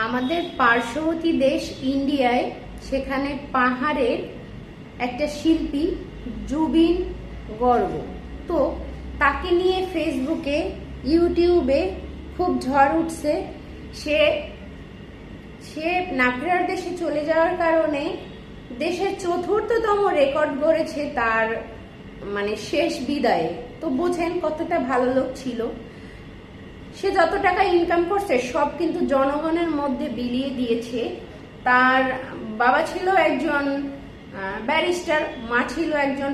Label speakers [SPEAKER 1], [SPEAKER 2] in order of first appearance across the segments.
[SPEAKER 1] আমাদের পার্শ্ববর্তী দেশ ইন্ডিয়ায় সেখানে পাহাড়ের একটা শিল্পী জুবিন গর্গ, তো তাকে নিয়ে ফেসবুকে ইউটিউবে খুব ঝড় উঠছে। সে সে না ফেরার দেশে চলে যাওয়ার কারণে দেশের চতুর্থতম রেকর্ড গড়েছে তার শেষ বিদায়ে। তো বোঝেন কতটা ভালো লোক ছিল। সে যত টাকা ইনকাম করছে সব কিন্তু জনগণের মধ্যে বিলিয়ে দিয়েছে। তার বাবা ছিল একজন ব্যারিস্টার, মা ছিল একজন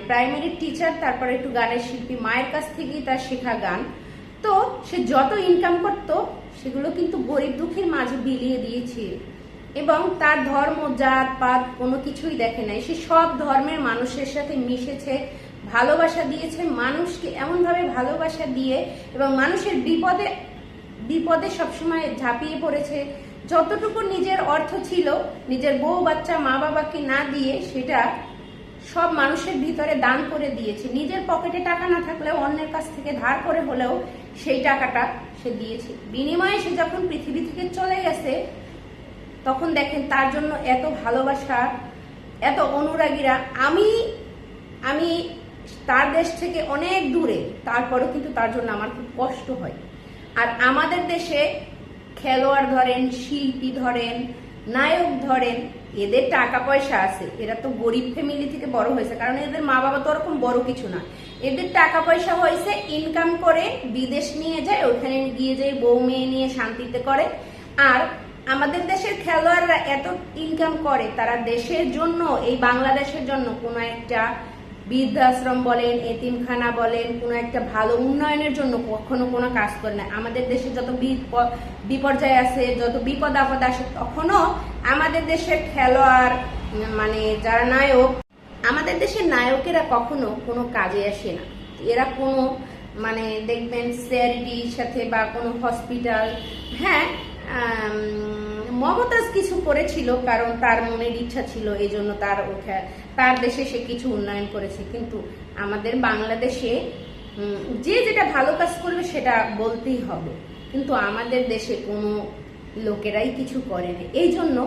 [SPEAKER 1] প্রাইমারি টিচার, তারপরে একটু গানের শিল্পী। মায়ের কাছ থেকেই তার শেখা গান। তো সে যত ইনকাম করত সেগুলো কিন্তু গরিব দুঃখীর মাঝে বিলিয়ে দিয়েছে এবং তার ধর্ম জাত পাত কোনো কিছুই দেখে নাই। সে সব ধর্মের মানুষের সাথে মিশেছে, ভালোবাসা দিয়েছে মানুষকে, এমনভাবে ভালোবাসা দিয়ে এবং মানুষের বিপদে বিপদে সবসময় ঝাঁপিয়ে পড়েছে। যতটুকু নিজের অর্থ ছিল নিজের বউ বাচ্চা মা বাবাকে না দিয়ে সেটা সব মানুষের ভিতরে দান করে দিয়েছে। নিজের পকেটে টাকা না থাকলেও অন্যের কাছ থেকে ধার করে হলেও সেই টাকাটা সে দিয়েছে। বিনিময়ে সে যখন পৃথিবী থেকে চলে গেছে তখন দেখেন তার জন্য এত ভালোবাসা, এত অনুরাগীরা। আমি তার দেশ থেকে অনেক দূরে, তারপরেও কিন্তু তার জন্য আমার খুব কষ্ট হয়। আর আমাদের দেশে খেলোয়াড় ধরেন, শিল্পী ধরেন, নায়ক ধরেন, এদের টাকা পয়সা আছে, এরা তো গরিব ফ্যামিলি থেকে বড় হয়েছে, কারণ এদের মা বাবা তো ওরকম বড় কিছু না। এদের টাকা পয়সা হয়েছে ইনকাম করে বিদেশ নিয়ে যায়, ওখানে গিয়ে যায় বউ মেয়ে নিয়ে শান্তিতে করে। আর আমাদের দেশের খেলোয়াড়রা এত ইনকাম করে, তারা দেশের জন্য, এই বাংলাদেশের জন্য কোনো একটা বৃদ্ধাশ্রম বলেন, এতিমখানা বলেন, কোনো একটা ভালো উন্নয়নের জন্য কখনো কোনো কাজ করে না। আমাদের দেশে যত বিপর্যয় আছে, যত বিপদ আপদ আসে, তখনও আমাদের দেশের খেলোয়াড় যারা নায়ক, আমাদের দেশের নায়কেরা কখনো কোনো কাজে আসে না। এরা কোনো দেখবেন চ্যারিটির সাথে বা কোনো হসপিটাল, হ্যাঁ মমতাজ কিছু করেছিল কারণ তার মনের ইচ্ছা ছিল, এই জন্য তার দেশে সে কিছু উন্নয়ন করেছে। কিন্তু আমাদের বাংলাদেশে যে যেটা ভালো কাজ করবে সেটা বলতেই হবে, কিন্তু আমাদের দেশে কোনো লোকেরাই কিছু করে না। এই জন্য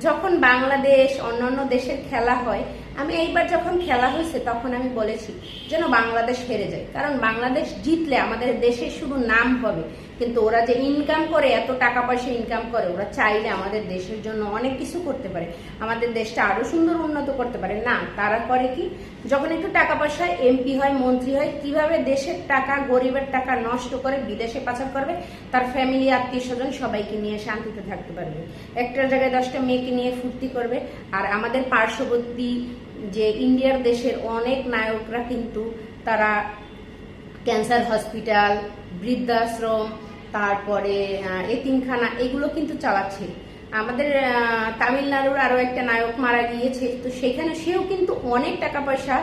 [SPEAKER 1] যখন বাংলাদেশ অন্যান্য দেশের খেলা হয়, আমি এইবার যখন খেলা হয়েছে তখন আমি বলেছি যেন বাংলাদেশ হেরে যায়, কারণ বাংলাদেশ জিতলে আমাদের দেশের শুধু নাম হবে, কিন্তু ওরা যে ইনকাম করে, এত টাকা পয়সা ইনকাম করে, ওরা চাইলে আমাদের দেশের জন্য অনেক কিছু করতে পারে, আমাদের দেশটা আরো সুন্দর উন্নত করতে পারে। না, তারা করে কি, যখন একটু টাকা পয়সা এমপি হয়, মন্ত্রী হয়, কিভাবে দেশের টাকা, গরিবের টাকা নষ্ট করে বিদেশে পাচার করবে, তার ফ্যামিলি আত্মীয় স্বজন সবাইকে নিয়ে শান্তিতে থাকতে পারবে, একটার জায়গায় 10টা মেয়েকে নিয়ে ফুর্তি করবে। আর আমাদের পার্শ্ববর্তী যে ইন্ডিয়ার দেশের অনেক নায়করা কিন্তু তারা ক্যান্সার হসপিটাল, বৃদ্ধাশ্রম, তারপরে এতিমখানা, এগুলো কিন্তু চালাচ্ছে। আমাদের তামিলনাড়ুর আরো একটা নায়ক মারা গিয়েছে, তো সেখানে সেও কিন্তু অনেক টাকা পয়সা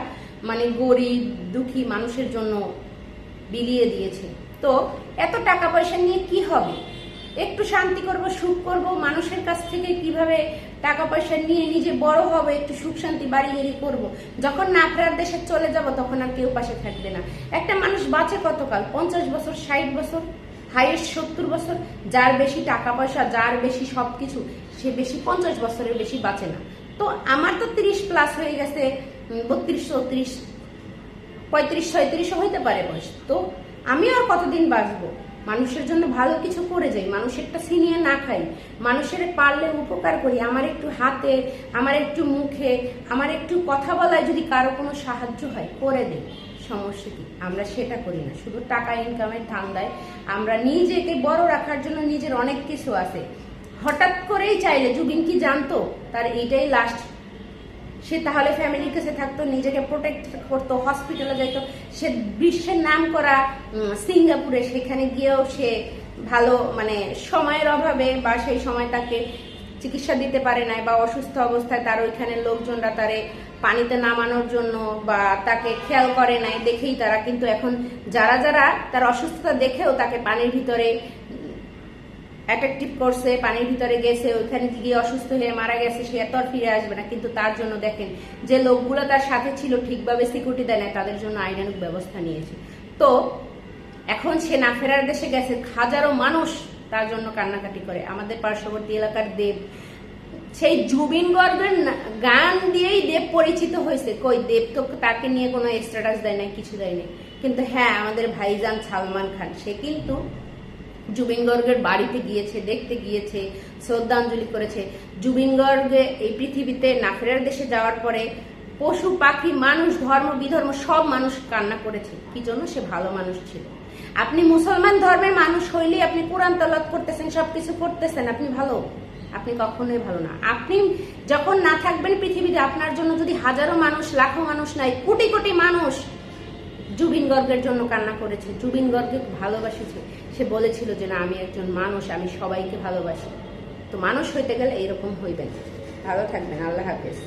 [SPEAKER 1] গরিব দুঃখী মানুষের জন্য বিলিয়ে দিয়েছে। তো এত টাকা পয়সা নিয়ে কি হবে? একটু শান্তি করব, সুখ করব, মানুষের কাছ থেকে কিভাবে টাকা পয়সা নিয়ে নিজে বড় হবে, একটু সুখ শান্তি বাড়ি করব। যখন না ফেরার দেশে চলে যাব তখন আর কেউ পাশে থাকবে না। একটা মানুষ বাঁচে কতকাল? 50 বছর, 60 বছর, হাইয়েস্ট 70 বছর। যার বেশি টাকা পয়সা, যার বেশি সবকিছু, সে বেশি 50 বছরের বেশি বাঁচে না। তো আমার তো 30 প্লাস হয়ে গেছে, 32, 34, 35, 36 হইতে পারে বয়স। তো আমি আর কতদিন বাঁচবো? মানুষের জন্য ভালো কিছু করে যাই, মানুষেরটা ছিনিয়ে না খাই, মানুষের পারলে উপকার করি। আমার একটু হাতে, আমার একটু মুখে, আমার একটু কথা বলায় যদি কারো কোনো সাহায্য হয়, করে দেই, সমস্যা কি? আমরা সেটা করি না, শুধু টাকা ইনকামের ধান্দায়। আমরা নিজেকে বড় রাখার জন্য নিজের অনেক কিছু আছে। হঠাৎ করেই চাইলে, জুবিন কি জানতো তার এইটাই লাস্ট? সে তাহলে ফ্যামিলির কাছে থাকতো, নিজেকে প্রোটেক্ট করতো, হসপিটালে যাইতো। সে বিশ্বের নাম করা সিঙ্গাপুরে, সেখানে গিয়েও সে ভালো সময়ের অভাবে বা সেই সময় তাকে চিকিৎসা দিতে পারে নাই, বা অসুস্থ অবস্থায় তার ওইখানে লোকজনরা তারে পানিতে নামানোর জন্য বা তাকে খেয়াল করে নাই, দেখেই তারা কিন্তু এখন যারা যারা তার অসুস্থতা দেখেও তাকে পানির ভিতরে অ্যাট্রাকটিভ করছে, পানির ভিতরে গেছে, ওইখানে গিয়ে অসুস্থ হয়ে মারা গেছে, সে এত আর ফিরে আসবে না। কিন্তু তার জন্য দেখেন যে লোকগুলো তার সাথে ছিল ঠিকভাবে সিকিউরিটি দেয় না, তাদের জন্য আইনানুগ ব্যবস্থা নিয়েছে। তো এখন সে না ফেরার দেশে গেছে, হাজারো মানুষ তার জন্য কান্নাকাটি করে। আমাদের পার্শ্ববর্তী এলাকার দেব, সেই জুবিন গর্গের গান দিয়েই দেব পরিচিত হয়েছে। কই দেব তো তাকে নিয়ে কোনো স্ট্যাটাস দেয় নাই, কিছু দেয় নাই। কিন্তু হ্যাঁ, আমাদের ভাইজান সালমান খান, সে কিন্তু জুবিন গর্গের বাড়িতে গিয়েছে, দেখতে গিয়েছে, শ্রদ্ধাঞ্জলি করেছে। জুবিন গর্গ এই পৃথিবীতে না ফেরার দেশে যাওয়ার পরে পশু পাখি মানুষ ধর্ম বিধর্ম সব মানুষ কান্না করেছে। কি জন্য? সে ভালো মানুষ ছিল। আপনি মুসলমান ধর্মের মানুষ হইলে আপনি কোরআন তেলাওয়াত করতেছেন, সবকিছু করতেছেন, আপনি ভালো? আপনি কখনোই ভালো না। আপনি যখন না থাকবেন পৃথিবীতে, আপনার জন্য যদি হাজারো মানুষ, লাখো মানুষ নাই, কোটি কোটি মানুষ জুবিন গর্গের জন্য কান্না করেছে, জুবিন গর্গকে ভালোবাসেছে। সে বলেছিল যে না, আমি একজন মানুষ, আমি সবাইকে ভালোবাসি। তো মানুষ হইতে গেলে এইরকম হইবেন। ভালো থাকবেন, আল্লাহ হাফেজ।